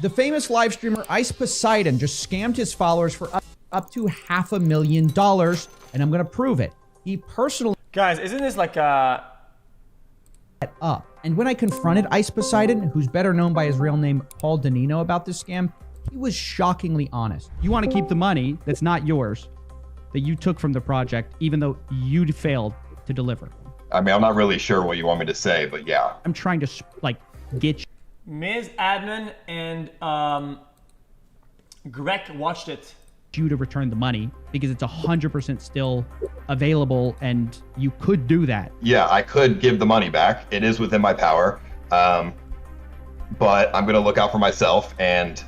The famous live streamer Ice Poseidon just scammed his followers for up to $500,000, and I'm gonna prove it. He personally Guys, isn't this like up. And when I confronted Ice Poseidon, who's better known by his real name Paul Danino, about this scam, he was shockingly honest. You want to keep the money that's not yours, that you took from the project, even though you failed to deliver. I mean, I'm not really sure what you want me to say, but yeah. I'm trying to like get Ms. Admin and Greg watched it. you to return the money because it's 100% still available and you could do that. Yeah, I could give the money back. It is within my power. But I'm going to look out for myself and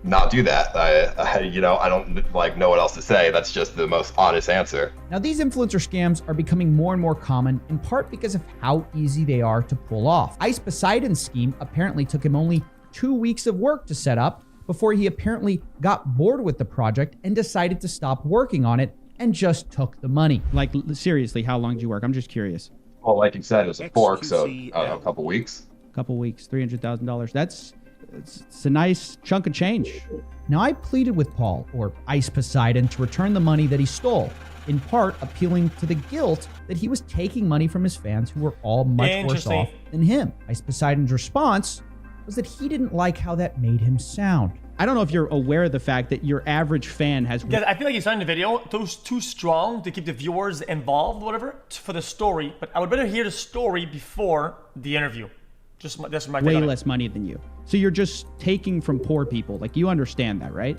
not do that. I don't like know what else to say. That's just the most honest answer. Now, these influencer scams are becoming more and more common, in part because of how easy they are to pull off. Ice Poseidon's scheme apparently took him only 2 weeks of work to set up before he apparently got bored with the project and decided to stop working on it and just took the money. Like, seriously, how long did you work? I'm just curious. Well, like you said, it was a fork, so I don't know, a couple weeks. Couple weeks, $300,000. It's a nice chunk of change. Now, I pleaded with Paul, or Ice Poseidon, to return the money that he stole, in part appealing to the guilt that he was taking money from his fans who were all much worse off than him. Ice Poseidon's response was that he didn't like how that made him sound. I don't know if you're aware of the fact that your average fan has... Guys, I feel like you started the video too strong to keep the viewers involved, whatever, for the story, but I would rather hear the story before the interview. That's my way less money than you. So you're just taking from poor people. Like, you understand that, right?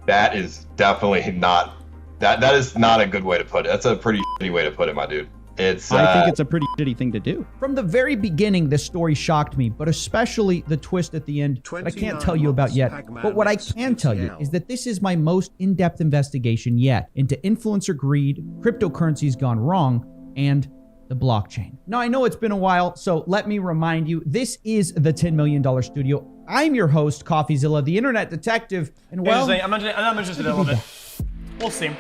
That is definitely not... That is not a good way to put it. That's a pretty shitty way to put it, my dude. I think it's a pretty shitty thing to do. From the very beginning, this story shocked me, but especially the twist at the end that I can't tell you about yet. But what I can tell you is that this is my most in-depth investigation yet into influencer greed, cryptocurrencies gone wrong, and the blockchain. Now, I know it's been a while, so let me remind you, this is the $10 million studio. I'm your host, Coffeezilla, the internet detective, and well... I'm not interested in a little bit. We'll see.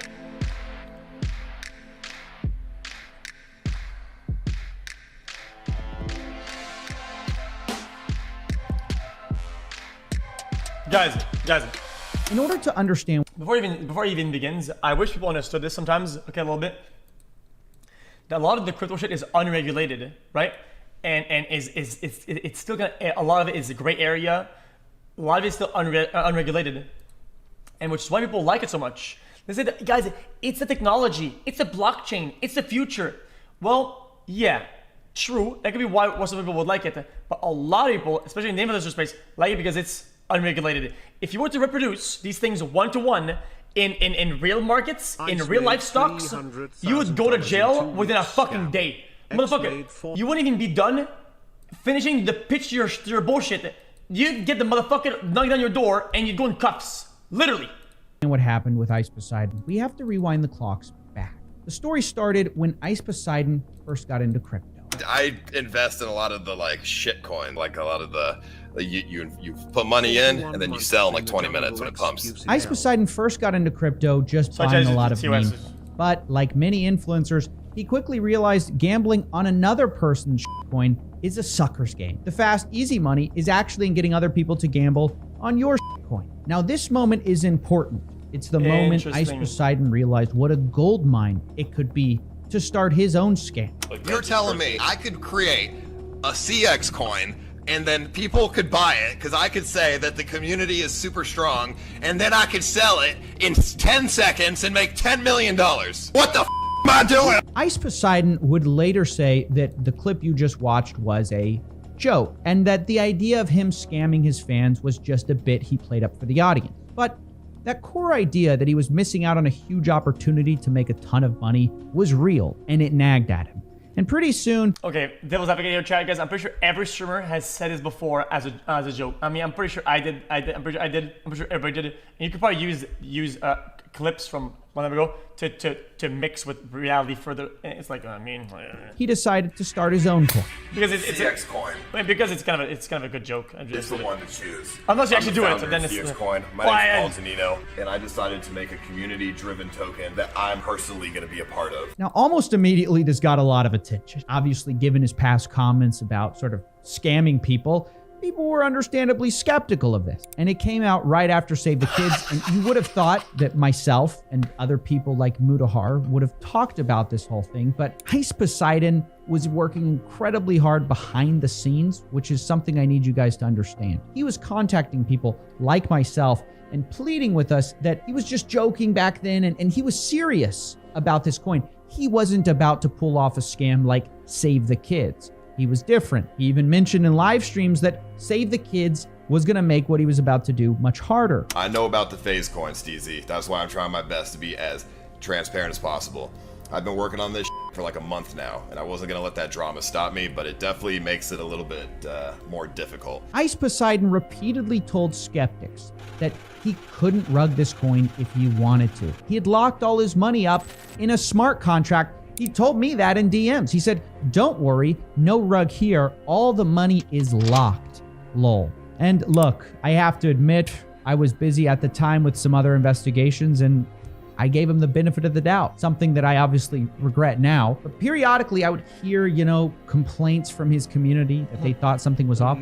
Guys, in order to understand, before it even begins, I wish people understood this sometimes, okay, a little bit, that a lot of the crypto shit is unregulated, right? And it's still gonna, a lot of it is a gray area, a lot of it's still unregulated, and which is why people like it so much. They say that, guys, it's the technology, it's the blockchain, it's the future. Well, yeah, true, that could be why some people would like it, but a lot of people, especially in the influencer space, like it because it's unregulated. If you were to reproduce these things one-to-one in real markets, in real life stocks, you would go to jail within a fucking day. Motherfucker, you wouldn't even be done finishing the pitch to your bullshit. You'd get the motherfucker knocking on your door and you'd go in cuffs. Literally. And what happened with Ice Poseidon, we have to rewind the clocks back. The story started when Ice Poseidon first got into crypto. I invest in a lot of the like shit coin, like a lot of the you put money in and then you sell in like 20 minutes when it pumps. Ice Poseidon first got into crypto just buying a lot of memes, but like many influencers, he quickly realized gambling on another person's coin is a sucker's game. The fast, easy money is actually in getting other people to gamble on your coin. Now, this moment is important. It's the moment Ice Poseidon realized what a gold mine it could be to start his own scam. You're telling me I could create a CX coin and then people could buy it because I could say that the community is super strong and then I could sell it in 10 seconds and make $10 million. What the f am I doing? Ice Poseidon would later say that the clip you just watched was a joke and that the idea of him scamming his fans was just a bit he played up for the audience. But that core idea that he was missing out on a huge opportunity to make a ton of money was real, and it nagged at him. And pretty soon... Okay, devil's advocate here, chat, guys. I'm pretty sure every streamer has said this before as a joke. I mean, I'm pretty sure I did. I'm pretty sure everybody did it. And you could probably use clips from long time ago to mix with reality further. It's like, I mean... He decided to start his own coin. Because it's CX coin. Because it's kind of a good joke. It's the one to choose. Unless you actually do it, then it's... CX coin. My name's Paul Danino, and I decided to make a community-driven token that I'm personally going to be a part of. Now, almost immediately, this got a lot of attention. Obviously, given his past comments about sort of scamming people, people were understandably skeptical of this. And it came out right after Save the Kids. And you would have thought that myself and other people like Mutahar would have talked about this whole thing. But Heist Poseidon was working incredibly hard behind the scenes, which is something I need you guys to understand. He was contacting people like myself and pleading with us that he was just joking back then and he was serious about this coin. He wasn't about to pull off a scam like Save the Kids. He was different. He even mentioned in live streams that Save the Kids was going to make what he was about to do much harder. I know about the phase coin, Steezy. That's why I'm trying my best to be as transparent as possible. I've been working on this for like a month now, and I wasn't going to let that drama stop me, but it definitely makes it a little bit more difficult. Heist Poseidon repeatedly told skeptics that he couldn't rug this coin if he wanted to. He had locked all his money up in a smart contract. He told me that in DMs. He said, don't worry, no rug here. All the money is locked. Lol. And look, I have to admit, I was busy at the time with some other investigations and I gave him the benefit of the doubt, something that I obviously regret now. But periodically I would hear, complaints from his community that they thought something was off.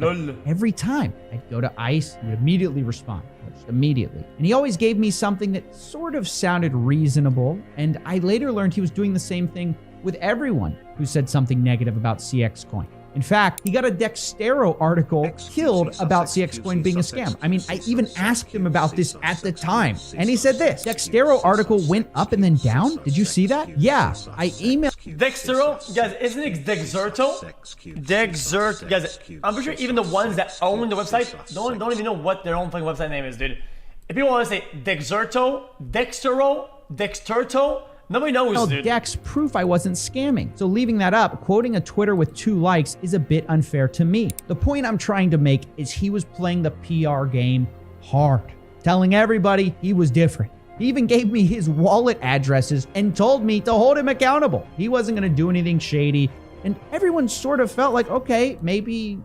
Every time I'd go to ICE, he would immediately respond, just immediately. And he always gave me something that sort of sounded reasonable. And I later learned he was doing the same thing with everyone who said something negative about CX Coin. In fact, he got a Dextero article killed about CX Coin being a scam. I mean, I even asked him about this at the time, and he said this. Dextero article went up and then down. Did you see that? Yeah, I emailed. Dextero, guys, isn't it Dexerto? Dexert, guys, I'm pretty sure even the ones that own the website don't even know what their own fucking website name is, dude. If people want to say Dexerto, Dextero, Dexterto, nobody knows, dude. Dex proof I wasn't scamming. So leaving that up, quoting a Twitter with 2 likes is a bit unfair to me. The point I'm trying to make is he was playing the PR game hard, telling everybody he was different. He even gave me his wallet addresses and told me to hold him accountable. He wasn't going to do anything shady. And everyone sort of felt like, okay, maybe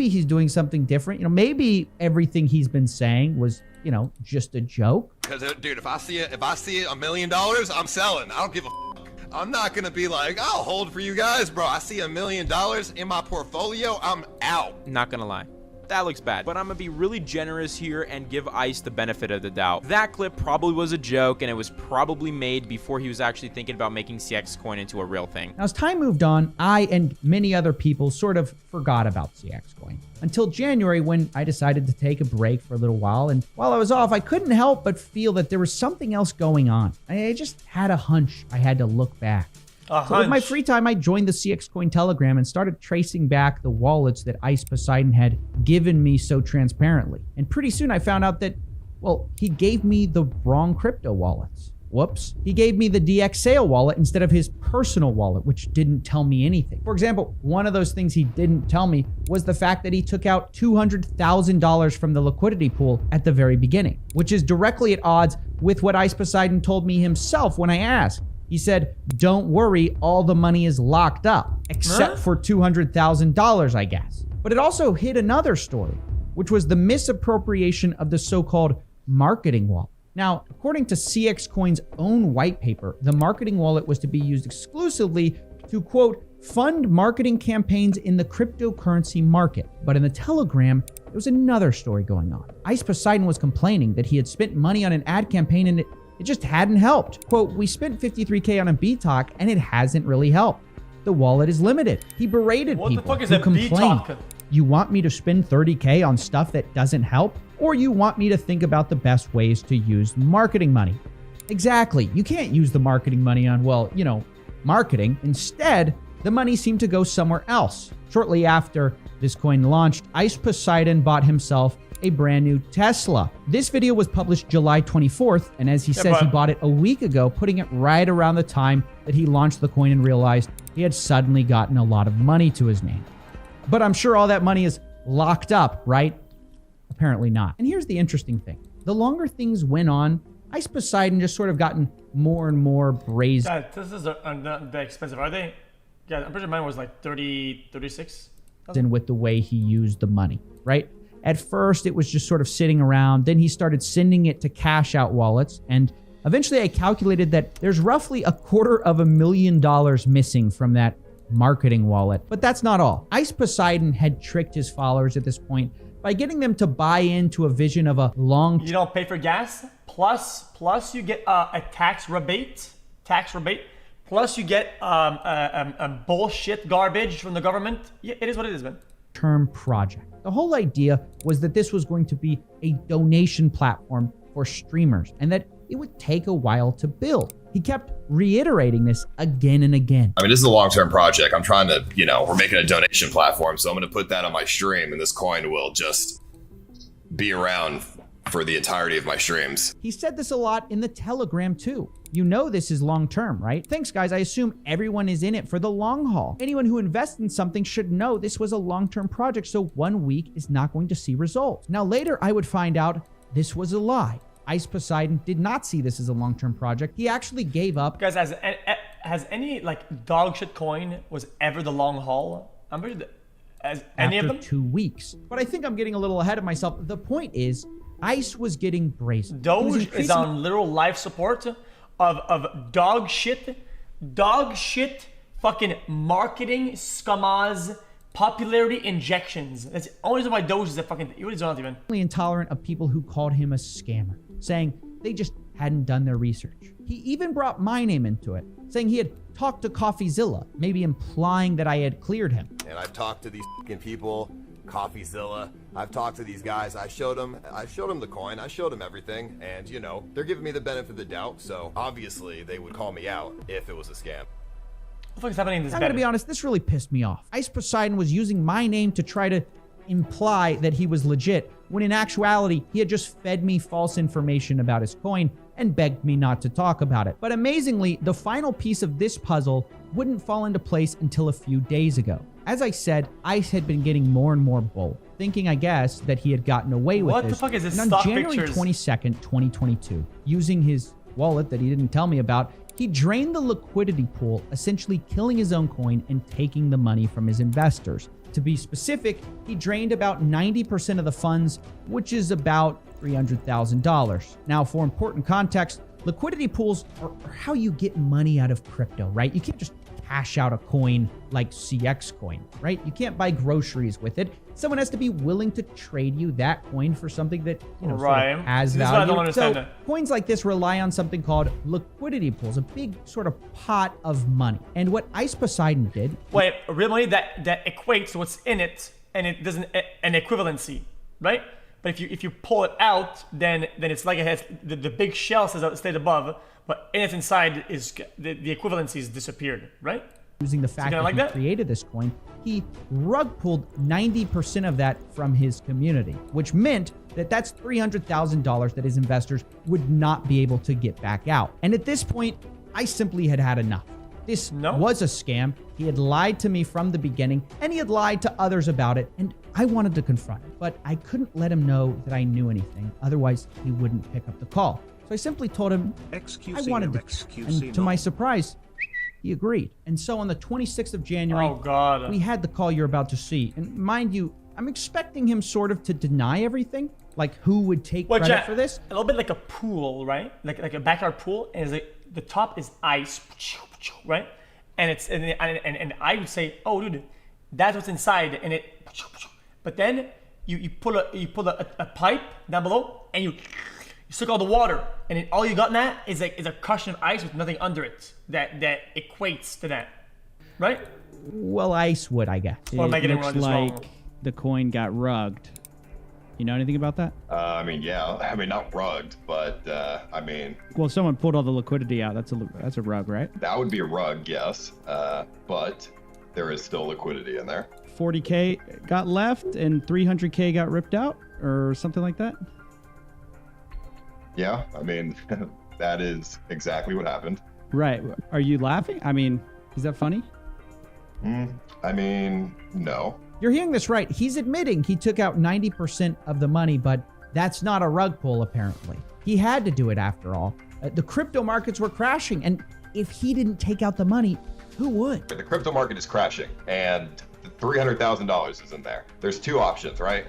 he's doing something different. Maybe everything he's been saying was, just a joke. Because, dude, if I see $1 million, I'm selling. I don't give a fuck. I'm not gonna be like, I'll hold for you guys, bro. I see $1 million in my portfolio, I'm out. Not gonna lie. That looks bad, but I'm gonna be really generous here and give Ice the benefit of the doubt. That clip probably was a joke, and it was probably made before he was actually thinking about making CX Coin into a real thing. Now, as time moved on, I and many other people sort of forgot about CX Coin until January, when I decided to take a break for a little while. And while I was off, I couldn't help but feel that there was something else going on. I just had a hunch I had to look back. So with my free time, I joined the CX Coin Telegram and started tracing back the wallets that Heist Poseidon had given me so transparently. And pretty soon I found out that, well, he gave me the wrong crypto wallets. Whoops. He gave me the DX Sale wallet instead of his personal wallet, which didn't tell me anything. For example, one of those things he didn't tell me was the fact that he took out $200,000 from the liquidity pool at the very beginning, which is directly at odds with what Heist Poseidon told me himself when I asked. He said, don't worry, all the money is locked up, except for $200,000, I guess. But it also hid another story, which was the misappropriation of the so-called marketing wallet. Now, according to CX Coin's own white paper, the marketing wallet was to be used exclusively to, quote, fund marketing campaigns in the cryptocurrency market. But in the Telegram, there was another story going on. Heist Poseidon was complaining that he had spent money on an ad campaign and it just hadn't helped. Quote, we spent $53K on a BTOC and it hasn't really helped. The wallet is limited. He berated people who complained. You want me to spend $30K on stuff that doesn't help? Or you want me to think about the best ways to use marketing money? Exactly. You can't use the marketing money on, well, marketing. Instead, the money seemed to go somewhere else. Shortly after this coin launched, Heist Poseidon bought himself a brand new Tesla. This video was published July 24th, and as he says, he bought it a week ago, putting it right around the time that he launched the coin and realized he had suddenly gotten a lot of money to his name. But I'm sure all that money is locked up, right? Apparently not. And here's the interesting thing. The longer things went on, Heist Poseidon just sort of gotten more and more brazen. Yeah, this is not that expensive, are they? Yeah, I'm pretty sure mine was like 36. And with the way he used the money, right? At first, it was just sort of sitting around. Then he started sending it to cash out wallets. And eventually I calculated that there's roughly $250,000 missing from that marketing wallet. But that's not all. Heist Poseidon had tricked his followers at this point by getting them to buy into a vision of a long You don't pay for gas, plus you get a tax rebate, plus you get bullshit garbage from the government. Yeah, it is what it is, man. term project. The whole idea was that this was going to be a donation platform for streamers and that it would take a while to build. He kept reiterating this again and again. I mean, this is a long-term project. I'm trying to, we're making a donation platform, so I'm going to put that on my stream, and this coin will just be around for the entirety of my streams. He said this a lot in the Telegram too. You know this is long-term, right? Thanks, guys. I assume everyone is in it for the long haul. Anyone who invests in something should know this was a long-term project, so 1 week is not going to see results. Now, later, I would find out this was a lie. Ice Poseidon did not see this as a long-term project. He actually gave up. Guys, has any like dog shit coin was ever the long haul? I'm pretty, as any of them? 2 weeks. But I think I'm getting a little ahead of myself. The point is, Ice was getting brazen. Doge is on literal life support of dog shit fucking marketing scumaz popularity injections. That's the only reason why Doge is a fucking, you really don't even. Intolerant of people who called him a scammer, saying they just hadn't done their research. He even brought my name into it, saying he had talked to Coffeezilla, maybe implying that I had cleared him. And I've talked to these fucking people, Coffeezilla. I've talked to these guys. I showed them the coin. I showed them everything. And, they're giving me the benefit of the doubt. So obviously they would call me out if it was a scam. What the fuck is happening in this I'm gonna be honest, this really pissed me off. Ice Poseidon was using my name to try to imply that he was legit, when in actuality, he had just fed me false information about his coin and begged me not to talk about it. But amazingly, the final piece of this puzzle wouldn't fall into place until a few days ago. As I said, Ice had been getting more and more bold, thinking, I guess, that he had gotten away with this. What the fuck is this? And on Stock January pictures? 22nd, 2022, using his wallet that he didn't tell me about, he drained the liquidity pool, essentially killing his own coin and taking the money from his investors. To be specific, he drained about 90% of the funds, which is about $300,000. Now, for important context, liquidity pools are how you get money out of crypto, right? You can't just cash out a coin like CX coin, right? You can't buy groceries with it. Someone has to be willing to trade you that coin for something that sort of has This is value. what I don't understand. So coins like this rely on something called liquidity pools, a big sort of pot of money. And what Ice Poseidon did. Wait, real money that equates to what's in it, and it doesn't an equivalency, right? But if you pull it out, then it's like it has the big shell says it stayed above, but in its inside is the equivalency is disappeared, right? Using the fact that like he that? created this coin, he rug pulled 90% of that from his community, which meant that that's $300,000 that his investors would not be able to get back out. And at this point, I simply had had enough. This was a scam. He had lied to me from the beginning, and he had lied to others about it, and I wanted to confront him, but I couldn't let him know that I knew anything. Otherwise, he wouldn't pick up the call. So I simply told him I wanted to, and to my surprise, he agreed. And so on the 26th of January, we had the call you're about to see. And mind you, I'm expecting him sort of to deny everything, like who would take credit for this. A little bit like a pool, right? Like a backyard pool, and the top is ice, right? And it's and I would say, oh, dude, that's what's inside, and it. But then you pull a pipe down below, and you suck all the water, and then all you got in that is a cushion of ice with nothing under it that equates to that, right? Well, Ice would, I guess. Or am I getting looks this like wrong? the coin got rugged. You know anything about that? I mean, not rugged, but Well, someone pulled all the liquidity out. That's a rug, right? that would be a rug, yes. But there is still liquidity in there. 40K got left and 300K got ripped out, or something like that. Yeah, I mean, that is exactly what happened. Right. Are you laughing? I mean, is that funny? I mean, no. You're hearing this right. He's admitting he took out 90% of the money, but that's not a rug pull, apparently. He had to do it after all. The crypto markets were crashing, and if he didn't take out the money, who would? The crypto market is crashing, and the $300,000 is in there. There's two options, right?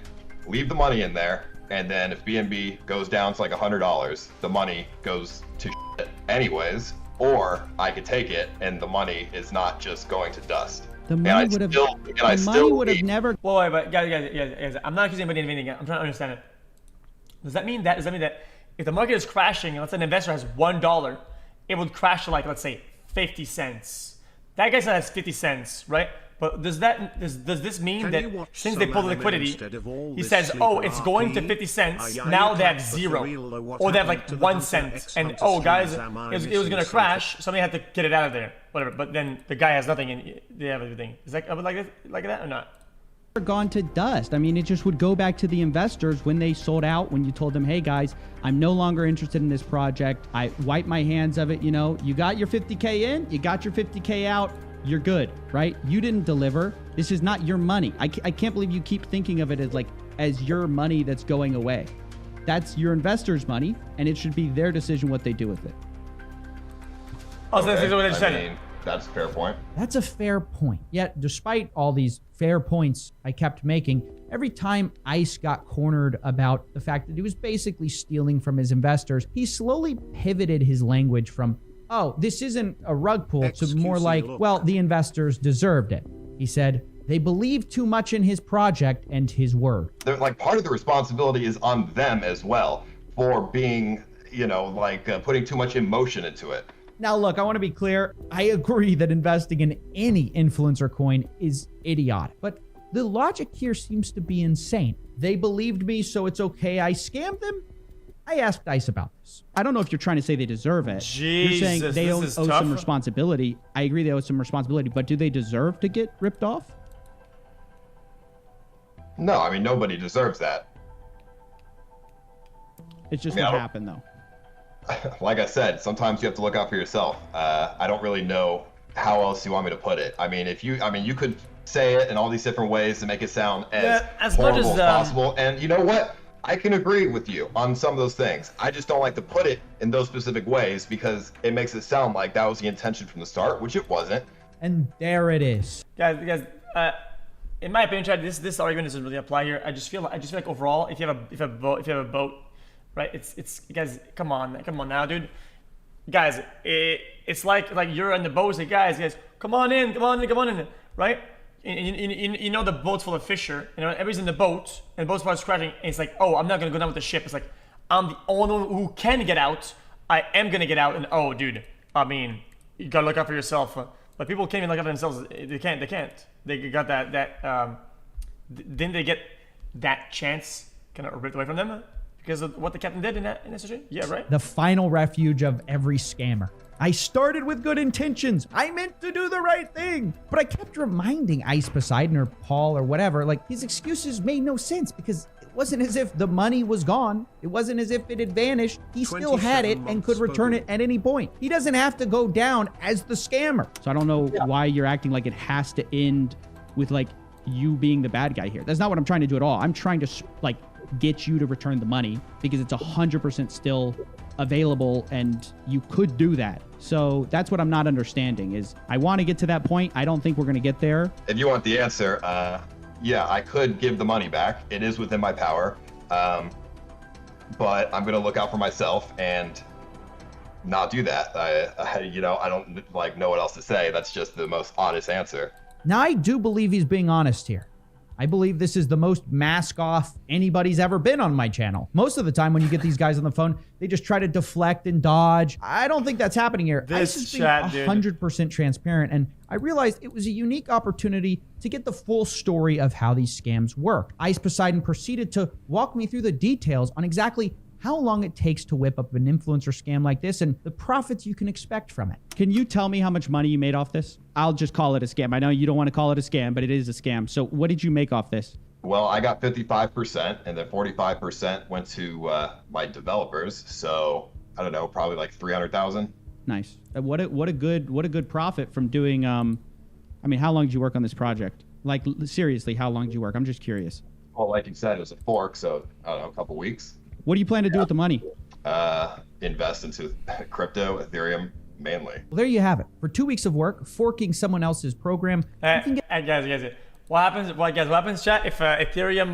Leave the money in there, and then if BNB goes down to like $100, the money goes to shit anyways, or I could take it and the money is not just going to dust. The And money I would have. still, and I The money still would have need- never. Wait, but guys, I'm not accusing anybody of anything. I'm trying to understand it. Does that mean that if the market is crashing and let's say an investor has $1, it would crash to like, let's say 50 cents. That guy said has 50 cents, right? But does this mean that since they pull the liquidity, he says, oh, it's going to 50 cents, now they have 0, or they have like 1 cent, and oh guys, it was gonna crash, somebody had to get it out of there, whatever. But then the guy has nothing and they have everything. Is that like that or not? Gone to dust. I mean, it just would go back to the investors when they sold out, when you told them, hey guys, I'm no longer interested in this project. I wiped my hands of it. You know, you got your 50K in, you got your 50K out, you're good, right? You didn't deliver. This is not your money. I can't believe you keep thinking of it as your money that's going away. That's your investors' money, and it should be their decision what they do with it. That's a fair point. That's a fair point. Yet, despite all these fair points I kept making, every time ICE got cornered about the fact that he was basically stealing from his investors, he slowly pivoted his language from, oh, this isn't a rug pull, to more like, well, the investors deserved it. He said, they believe too much in his project and his word. They're like, part of the responsibility is on them as well for being, putting too much emotion into it. Now, look, I want to be clear. I agree that investing in any influencer coin is idiotic, but the logic here seems to be insane. They believed me, so it's okay I scammed them? I asked ICE about this. I don't know if you're trying to say they deserve it. Jesus, you're saying they owe tough. some responsibility. I agree they owe some responsibility, but do they deserve to get ripped off? No, I mean, nobody deserves that. It's just what happened, though. Like I said, sometimes you have to look out for yourself. I don't really know how else you want me to put it. I mean, you could say it in all these different ways to make it sound as horrible as possible. And you know what? I can agree with you on some of those things. I just don't like to put it in those specific ways because it makes it sound like that was the intention from the start, which it wasn't. And there it is. Guys, in my opinion, Chad, this argument doesn't really apply here. I just feel like overall, if you have a boat, right? It's guys, come on now, dude. Guys, it's like you're in the boat. Say, guys, come on in, right? You know the boat's full of fish. Everybody's in the boat, and the boat starts crashing. And it's like, oh, I'm not gonna go down with the ship. It's like, I'm the only one who can get out. I am gonna get out, and oh, dude, I mean, you gotta look out for yourself. But people can't even look out for themselves. They can't. They got that. Didn't they get that chance kind of ripped away from them because of what the captain did in that situation? Yeah, right. The final refuge of every scammer. I started with good intentions. I meant to do the right thing. But I kept reminding Ice Poseidon or Paul or whatever, like his excuses made no sense because it wasn't as if the money was gone. It wasn't as if it had vanished. He still had it and could return it at any point. He doesn't have to go down as the scammer. So I don't know why you're acting like it has to end with like you being the bad guy here. That's not what I'm trying to do at all. I'm trying to like get you to return the money because it's 100% still available and you could do that. So that's what I'm not understanding is I want to get to that point. I don't think we're going to get there. If you want the answer, yeah, I could give the money back. It is within my power. But I'm going to look out for myself and not do that. I don't know what else to say. That's just the most honest answer. Now, I do believe he's being honest here. I believe this is the most mask off anybody's ever been on my channel. Most of the time when you get these guys on the phone, they just try to deflect and dodge. I don't think that's happening here. This ICE is chat, being 100% transparent, and I realized it was a unique opportunity to get the full story of how these scams work. Ice Poseidon proceeded to walk me through the details on exactly how long it takes to whip up an influencer scam like this and the profits you can expect from it. Can you tell me how much money you made off this? I'll just call it a scam. I know you don't want to call it a scam, but it is a scam. So what did you make off this? Well, I got 55% and then 45% went to my developers. So I don't know, probably like 300,000. Nice. What a good profit from doing. I mean, how long did you work on this project? Like seriously, how long did you work? I'm just curious. Well, like you said, it was a fork, so I don't know, a couple weeks. What do you plan to do with the money? Invest into crypto, Ethereum mainly. Well, there you have it. For 2 weeks of work, forking someone else's program, you can get... Guys, what happens, chat, if Ethereum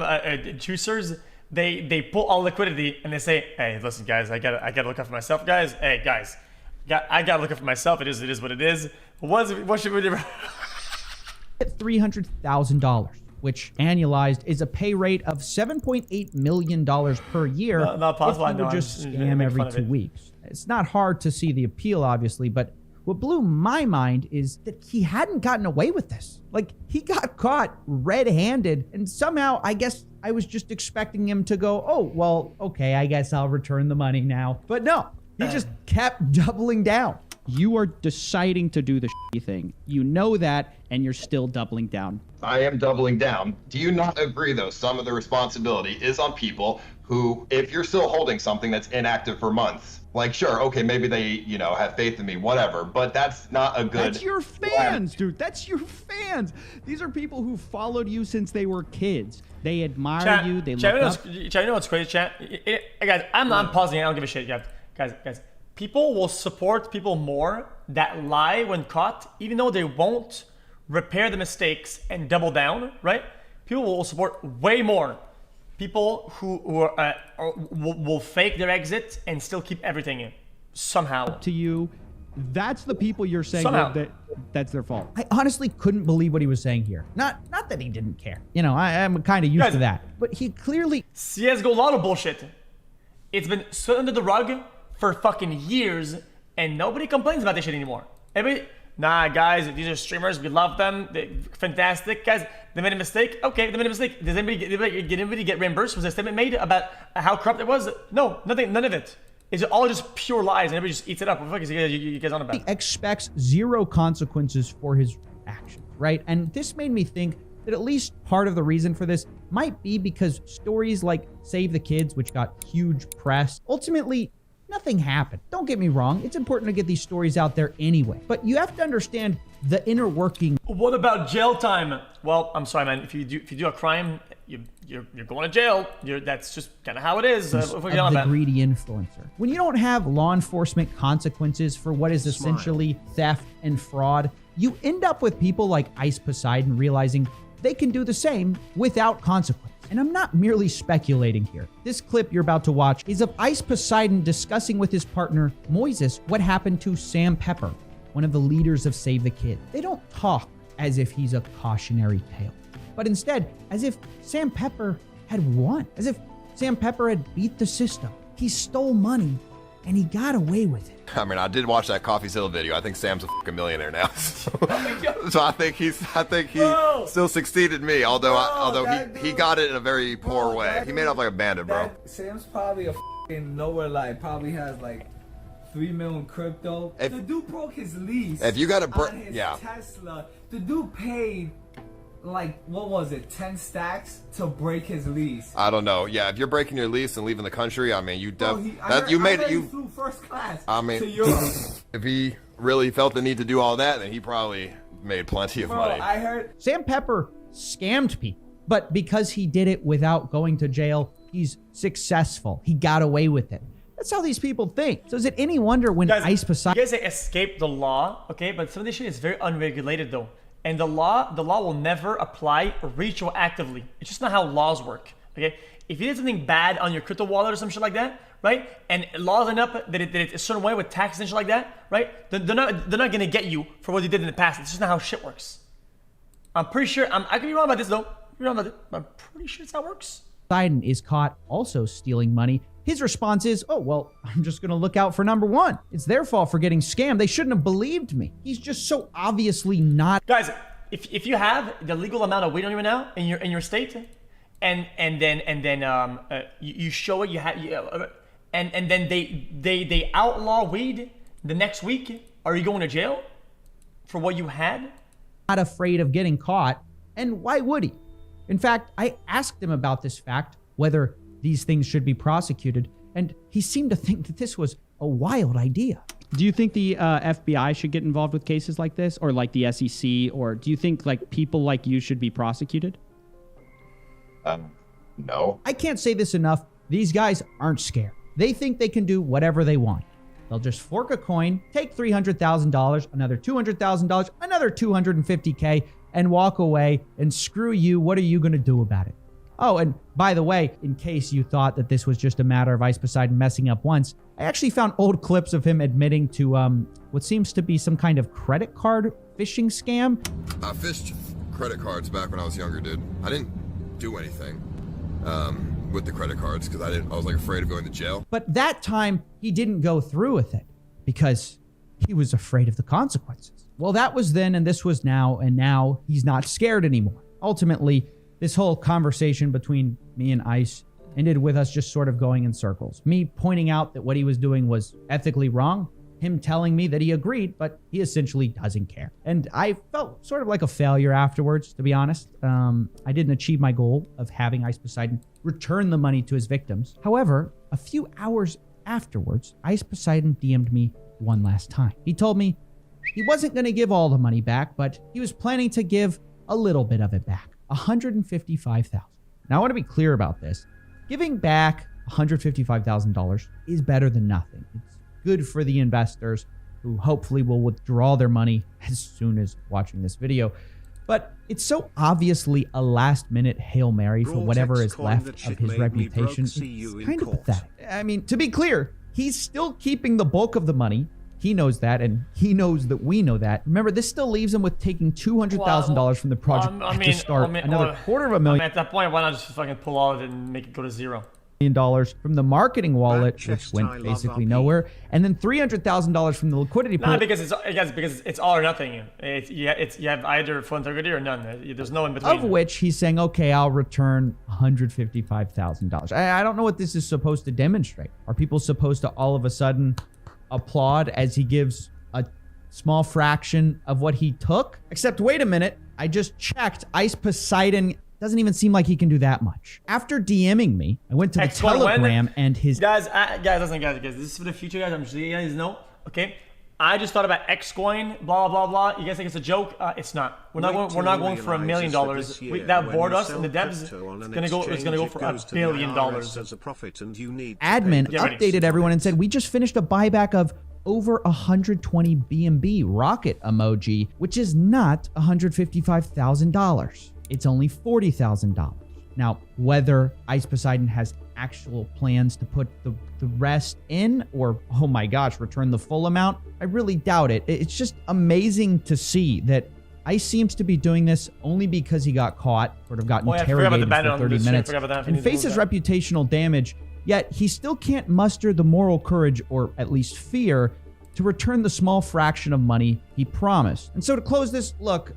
juicers, they pull all liquidity and they say, hey, listen, guys, I gotta look out for myself, guys. Hey, guys, I gotta look out for myself. It is what it is. What should we do? at $300,000, which annualized is a pay rate of $7.8 million per year. Not possible. If you would just scam every 2 weeks. It's not hard to see the appeal, obviously, but what blew my mind is that he hadn't gotten away with this. Like, he got caught red-handed, and somehow, I guess I was just expecting him to go, oh, well, okay, I guess I'll return the money now. But no, he just kept doubling down. You are deciding to do the shitty thing. You know that, and you're still doubling down. I am doubling down. Do you not agree, though, some of the responsibility is on people who, if you're still holding something that's inactive for months, like, sure, okay, maybe they, you know, have faith in me, whatever, but that's not a good... That's your fans, dude. That's your fans. These are people who followed you since they were kids. They admire you. They look up. Chat, you know what's crazy, chat? Guys, I'm pausing. I don't give a shit, guys. People will support people more that lie when caught, even though they won't repair the mistakes and double down, right? People will support way more people who will fake their exit and still keep everything in somehow. To you, that's the people you're saying that's their fault. I honestly couldn't believe what he was saying here. Not that he didn't care. You know, I'm kind of used to that. But he clearly... CSGO Lotto bullshit. It's been swept under the rug for fucking years, and nobody complains about this shit anymore. Everybody... Nah, guys, these are streamers. We love them. They're fantastic. Guys, they made a mistake. Okay, they made a mistake. Did anybody get reimbursed? Was there a statement made about how corrupt it was? No, nothing, none of it. It's all just pure lies, and everybody just eats it up. What the fuck is you guys on about? He expects zero consequences for his actions, right? And this made me think that at least part of the reason for this might be because stories like Save the Kids, which got huge press, ultimately nothing happened. Don't get me wrong. It's important to get these stories out there anyway. But you have to understand the inner working. What about jail time? Well, I'm sorry, man. If you do a crime, you're going to jail. That's just kind of how it is. Of the greedy influencer. When you don't have law enforcement consequences for what is essentially theft and fraud, you end up with people like Ice Poseidon realizing they can do the same without consequence. And I'm not merely speculating here. This clip you're about to watch is of Ice Poseidon discussing with his partner, Moises, what happened to Sam Pepper, one of the leaders of Save the Kid. They don't talk as if he's a cautionary tale, but instead as if Sam Pepper had won, as if Sam Pepper had beat the system. He stole money and he got away with it. I mean, I did watch that Coffeezilla video. I think Sam's a fucking millionaire now. So I think he still succeeded me, although he got it in a very poor way. He made off like a bandit, bro. Sam's probably a fucking nowhere, like, probably has like 3 million crypto. The dude broke his lease. If you got on his Tesla, the dude paid like, what was it, 10 stacks to break his lease. I don't know. Yeah, if you're breaking your lease and leaving the country, I mean, you flew first class to Europe. If he really felt the need to do all that, then he probably made plenty of money. I heard Sam Pepper scammed people, but because he did it without going to jail, he's successful. He got away with it. That's how these people think. So is it any wonder when Ice Poseidon... You guys escaped the law, okay? But some of this shit is very unregulated, though. And the law will never apply retroactively. It's just not how laws work, okay? If you did something bad on your crypto wallet or some shit like that, right? And laws end up that it's a certain way with taxes and shit like that, right? They're not gonna get you for what you did in the past. It's just not how shit works. I'm pretty sure, I could be wrong about this though. I'm pretty sure it's how it works. Poseidon is caught also stealing money. His response is, oh, well, I'm just going to look out for number one. It's their fault for getting scammed. They shouldn't have believed me. He's just so obviously not. Guys, if you have the legal amount of weed on you right now in your state, and then you show it, and then they outlaw weed the next week, are you going to jail for what you had? Not afraid of getting caught, and why would he? In fact, I asked him about this fact, whether these things should be prosecuted, and he seemed to think that this was a wild idea. Do you think the FBI should get involved with cases like this, or like the SEC, or do you think like people like you should be prosecuted? No. I can't say this enough. These guys aren't scared. They think they can do whatever they want. They'll just fork a coin, take $300,000, another $200,000, another $250K, and walk away, and screw you. What are you going to do about it? Oh, and by the way, in case you thought that this was just a matter of Ice Poseidon messing up once, I actually found old clips of him admitting to what seems to be some kind of credit card phishing scam. I fished credit cards back when I was younger, dude. I didn't do anything with the credit cards because I was like afraid of going to jail. But that time he didn't go through with it because he was afraid of the consequences. Well, that was then and this was now, and now he's not scared anymore. Ultimately, this whole conversation between me and Ice ended with us just sort of going in circles. Me pointing out that what he was doing was ethically wrong, him telling me that he agreed, but he essentially doesn't care. And I felt sort of like a failure afterwards, to be honest. I didn't achieve my goal of having Ice Poseidon return the money to his victims. However, a few hours afterwards, Ice Poseidon DM'd me one last time. He told me he wasn't going to give all the money back, but he was planning to give a little bit of it back, $155,000. Now, I want to be clear about this. Giving back $155,000 is better than nothing. It's good for the investors who hopefully will withdraw their money as soon as watching this video. But it's so obviously a last-minute Hail Mary for whatever is left of his reputation. It's kind of pathetic. I mean, to be clear, he's still keeping the bulk of the money. He knows that, and he knows that we know that. Remember, this still leaves him with taking $200,000 from the project at the start, another $250,000. At that point, why not just fucking pull out and make it go to $0? From the marketing wallet, which went basically nowhere, and then $300,000 from the liquidity pool. Not because it's all or nothing. You have either full integrity or none. There's no in between. Of which he's saying, okay, I'll return $155,000. I don't know what this is supposed to demonstrate. Are people supposed to all of a sudden applaud as he gives a small fraction of what he took? Except, wait a minute, I just checked. Ice Poseidon doesn't even seem like he can do that much. After DMing me, I went to the Telegram and his... Guys, listen, guys, this is for the future, guys. I'm just letting you guys know, okay? I just thought about Xcoin, blah, blah, blah. You guys think it's a joke? It's not. We're not going for $1 million. That bored us in the devs. It's gonna go for $1 billion. Admin updated everyone and said, we just finished a buyback of over 120 BNB rocket emoji, which is not $155,000. It's only $40,000. Now, whether Ice Poseidon has actual plans to put the rest in or, oh my gosh, return the full amount, I really doubt it. It's just amazing to see that Ice seems to be doing this only because he got caught, sort of got interrogated for 30 minutes, and faces reputational damage, yet he still can't muster the moral courage, or at least fear, to return the small fraction of money he promised. And so to close this, look,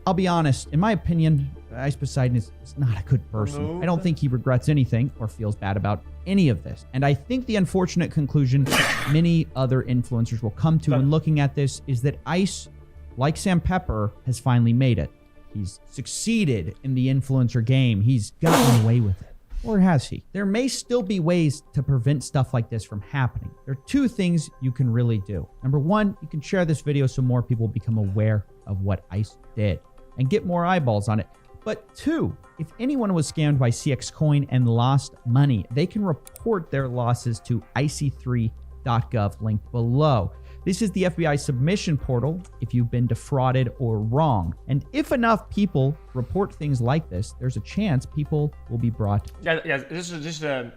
I'll be honest, in my opinion, Ice Poseidon is not a good person. I don't think he regrets anything or feels bad about any of this. And I think the unfortunate conclusion many other influencers will come to when looking at this is that Ice, like Sam Pepper, has finally made it. He's succeeded in the influencer game. He's gotten away with it. Or has he? There may still be ways to prevent stuff like this from happening. There are two things you can really do. Number one, you can share this video so more people become aware of what Ice did and get more eyeballs on it. But two, if anyone was scammed by CXCoin and lost money, they can report their losses to ic3.gov, linked below. This is the FBI submission portal if you've been defrauded or wronged. And if enough people report things like this, there's a chance people will be brought. Yeah, this is just a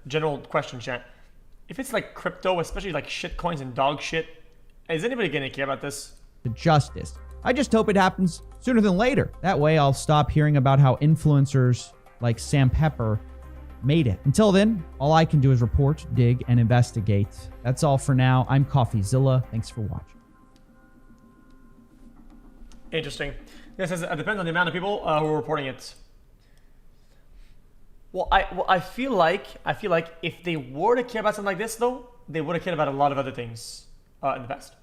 general question, chat. If it's like crypto, especially like shit coins and dog shit, is anybody gonna care about this? To justice. I just hope it happens sooner than later. That way I'll stop hearing about how influencers like Sam Pepper made it. Until then, all I can do is report, dig, and investigate. That's all for now. I'm Coffeezilla. Thanks for watching. Interesting. This is, it depends on the amount of people who are reporting it. Well, I feel like if they were to care about something like this, though, they would have cared about a lot of other things in the past.